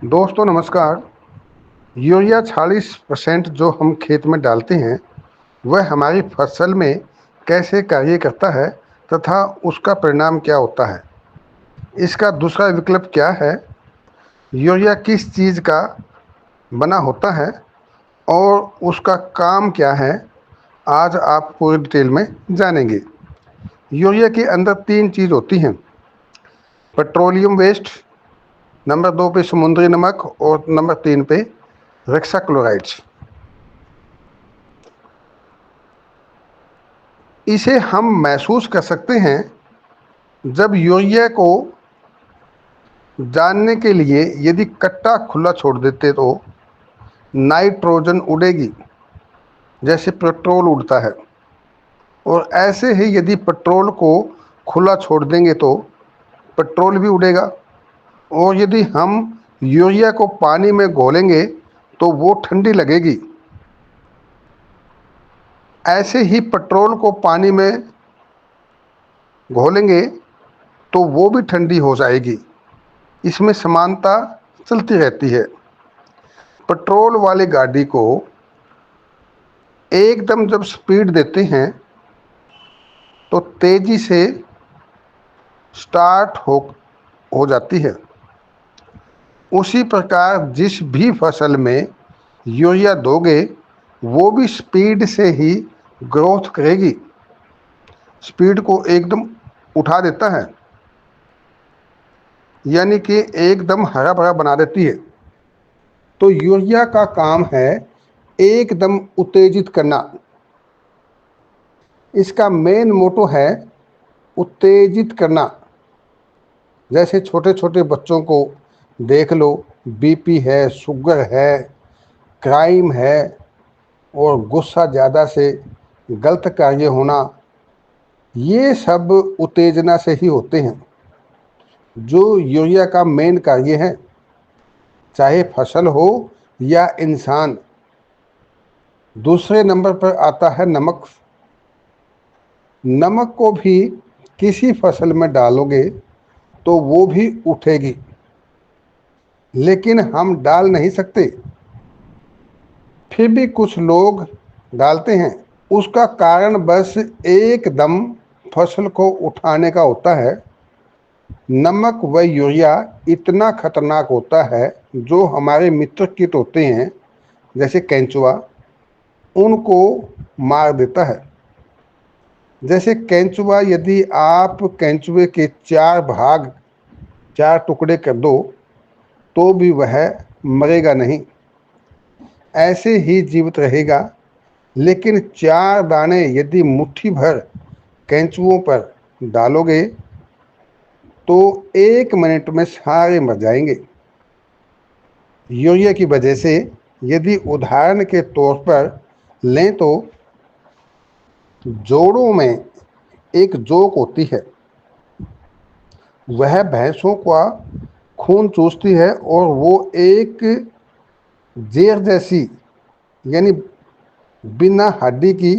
दोस्तों नमस्कार। यूरिया 40% जो हम खेत में डालते हैं वह हमारी फसल में कैसे कार्य करता है तथा उसका परिणाम क्या होता है। इसका दूसरा विकल्प क्या है, यूरिया किस चीज़ का बना होता है और उसका काम क्या है, आज आप पूरी डिटेल में जानेंगे। यूरिया के अंदर तीन चीज़ होती हैं, पेट्रोलियम वेस्ट, नंबर 2 पे समुद्री नमक और नंबर 3 पे रक्षा क्लोराइड्स। इसे हम महसूस कर सकते हैं जब यूरिया को जानने के लिए यदि कट्टा खुला छोड़ देते तो नाइट्रोजन उड़ेगी जैसे पेट्रोल उड़ता है, और ऐसे ही यदि पेट्रोल को खुला छोड़ देंगे तो पेट्रोल भी उड़ेगा। और यदि हम यूरिया को पानी में घोलेंगे तो वो ठंडी लगेगी। ऐसे ही पेट्रोल को पानी में घोलेंगे तो वो भी ठंडी हो जाएगी। इसमें समानता चलती रहती है। पेट्रोल वाली गाड़ी को एकदम जब स्पीड देते हैं तो तेजी से स्टार्ट हो जाती है। उसी प्रकार जिस भी फसल में यूरिया दोगे वो भी स्पीड से ही ग्रोथ करेगी, स्पीड को एकदम उठा देता है, यानी कि एकदम हरा भरा बना देती है। तो यूरिया का काम है एकदम उत्तेजित करना। इसका मेन मोटो है उत्तेजित करना। जैसे छोटे छोटे बच्चों को देख लो, बीपी है, शुगर है, क्राइम है और गुस्सा ज़्यादा से गलत कार्य होना, ये सब उत्तेजना से ही होते हैं, जो यूरिया का मेन कार्य है। चाहे फसल हो या इंसान। दूसरे नंबर पर आता है नमक। नमक को भी किसी फसल में डालोगे तो वो भी उठेगी, लेकिन हम डाल नहीं सकते, फिर भी कुछ लोग डालते हैं। उसका कारण बस एकदम फसल को उठाने का होता है। नमक व यूरिया इतना खतरनाक होता है, जो हमारे मित्र कीट होते हैं जैसे केंचुआ, उनको मार देता है। जैसे केंचुआ, यदि आप केंचुए के 4 टुकड़े कर दो तो भी वह मरेगा नहीं, ऐसे ही जीवित रहेगा। लेकिन 4 दाने यदि मुट्ठी भर केंचुओं पर डालोगे तो 1 मिनट में सारे मर जाएंगे। यूरिया की वजह से यदि उदाहरण के तौर पर लें तो जोड़ों में एक जोक होती है, वह भैंसों का खून चूसती है और वो एक जेर जैसी, यानी बिना हड्डी की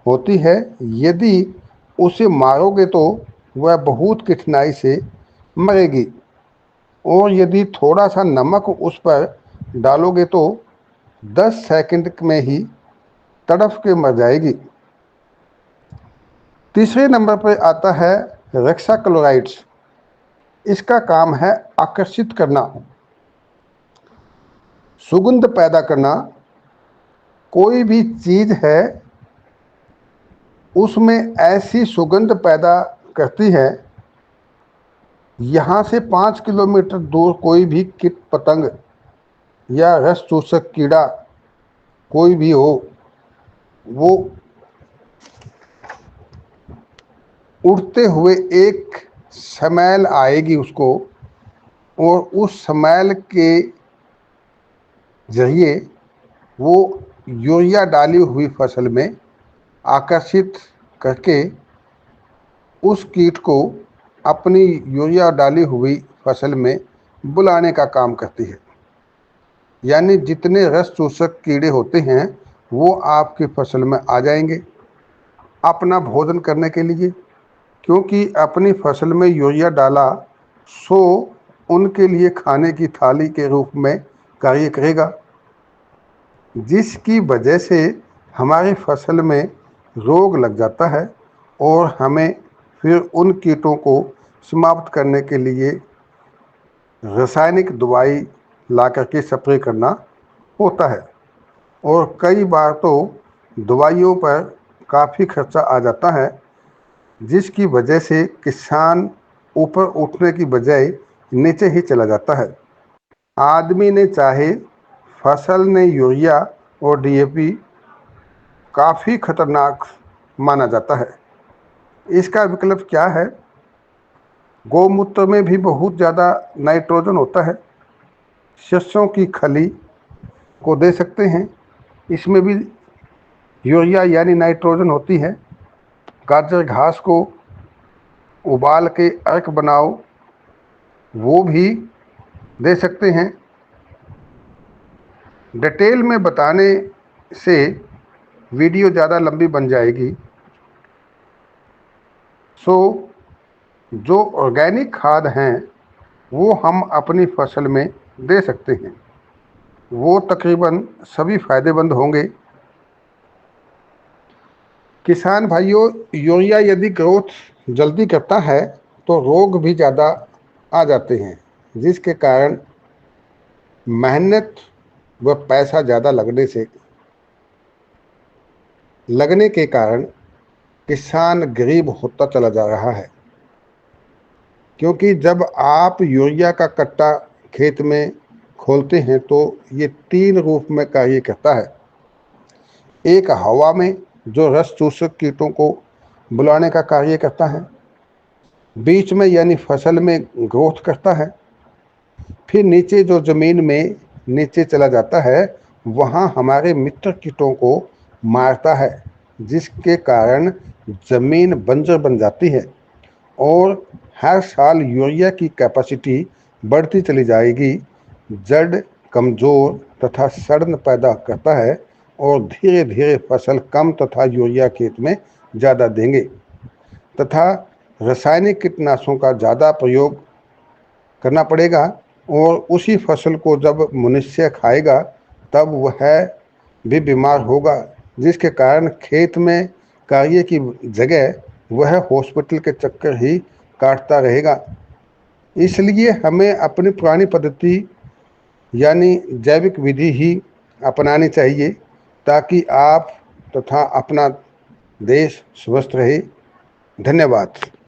होती है। यदि उसे मारोगे तो वह बहुत कठिनाई से मरेगी, और यदि थोड़ा सा नमक उस पर डालोगे तो 10 सेकंड में ही तड़फ के मर जाएगी। तीसरे नंबर पर आता है रक्षा क्लोराइड्स। इसका काम है आकर्षित करना, सुगंध पैदा करना। कोई भी चीज है उसमें ऐसी सुगंध पैदा करती है, यहाँ से 5 किलोमीटर दूर कोई भी कीट पतंग या रस चूसक कीड़ा कोई भी हो, वो उड़ते हुए एक स्मेल आएगी उसको, और उस स्मेल के जरिए वो यूरिया डाली हुई फसल में आकर्षित करके उस कीट को अपनी यूरिया डाली हुई फसल में बुलाने का काम करती है। यानी जितने रस चूसक कीड़े होते हैं वो आपकी फसल में आ जाएंगे अपना भोजन करने के लिए, क्योंकि अपनी फसल में यूरिया डाला सो उनके लिए खाने की थाली के रूप में कार्य करेगा, जिसकी वजह से हमारी फसल में रोग लग जाता है और हमें फिर उन कीटों को समाप्त करने के लिए रासायनिक दवाई ला करके स्प्रे करना होता है। और कई बार तो दवाइयों पर काफ़ी खर्चा आ जाता है, जिसकी वजह से किसान ऊपर उठने की बजाय नीचे ही चला जाता है। आदमी ने चाहे फसल ने यूरिया और डीएपी काफ़ी खतरनाक माना जाता है। इसका विकल्प क्या है? गौमूत्र में भी बहुत ज़्यादा नाइट्रोजन होता है। सरसों की खली को दे सकते हैं, इसमें भी यूरिया यानी नाइट्रोजन होती है। गाजर घास को उबाल के अर्क बनाओ, वो भी दे सकते हैं। डिटेल में बताने से वीडियो ज़्यादा लंबी बन जाएगी, सो जो ऑर्गेनिक खाद हैं वो हम अपनी फसल में दे सकते हैं। वो तकरीबन सभी फायदेमंद होंगे। किसान भाइयों, यूरिया यदि ग्रोथ जल्दी करता है तो रोग भी ज़्यादा आ जाते हैं, जिसके कारण मेहनत व पैसा ज़्यादा लगने के कारण किसान गरीब होता चला जा रहा है। क्योंकि जब आप यूरिया का कट्टा खेत में खोलते हैं तो ये 3 रूप में कार्य करता है। एक हवा में जो रस चूसक कीटों को बुलाने का कार्य करता है, बीच में यानी फसल में ग्रोथ करता है, फिर नीचे जो ज़मीन में नीचे चला जाता है वहाँ हमारे मित्र कीटों को मारता है, जिसके कारण ज़मीन बंजर बन जाती है और हर साल यूरिया की कैपेसिटी बढ़ती चली जाएगी। जड़ कमज़ोर तथा सड़न पैदा करता है और धीरे धीरे फसल कम तथा यूरिया खेत में ज़्यादा देंगे तथा रासायनिक कीटनाशकों का ज़्यादा प्रयोग करना पड़ेगा। और उसी फसल को जब मनुष्य खाएगा तब वह भी बीमार होगा, जिसके कारण खेत में कार्य की जगह वह हॉस्पिटल के चक्कर ही काटता रहेगा। इसलिए हमें अपनी पुरानी पद्धति यानी जैविक विधि ही अपनानी चाहिए, ताकि आप तथा अपना देश स्वस्थ रहे। धन्यवाद।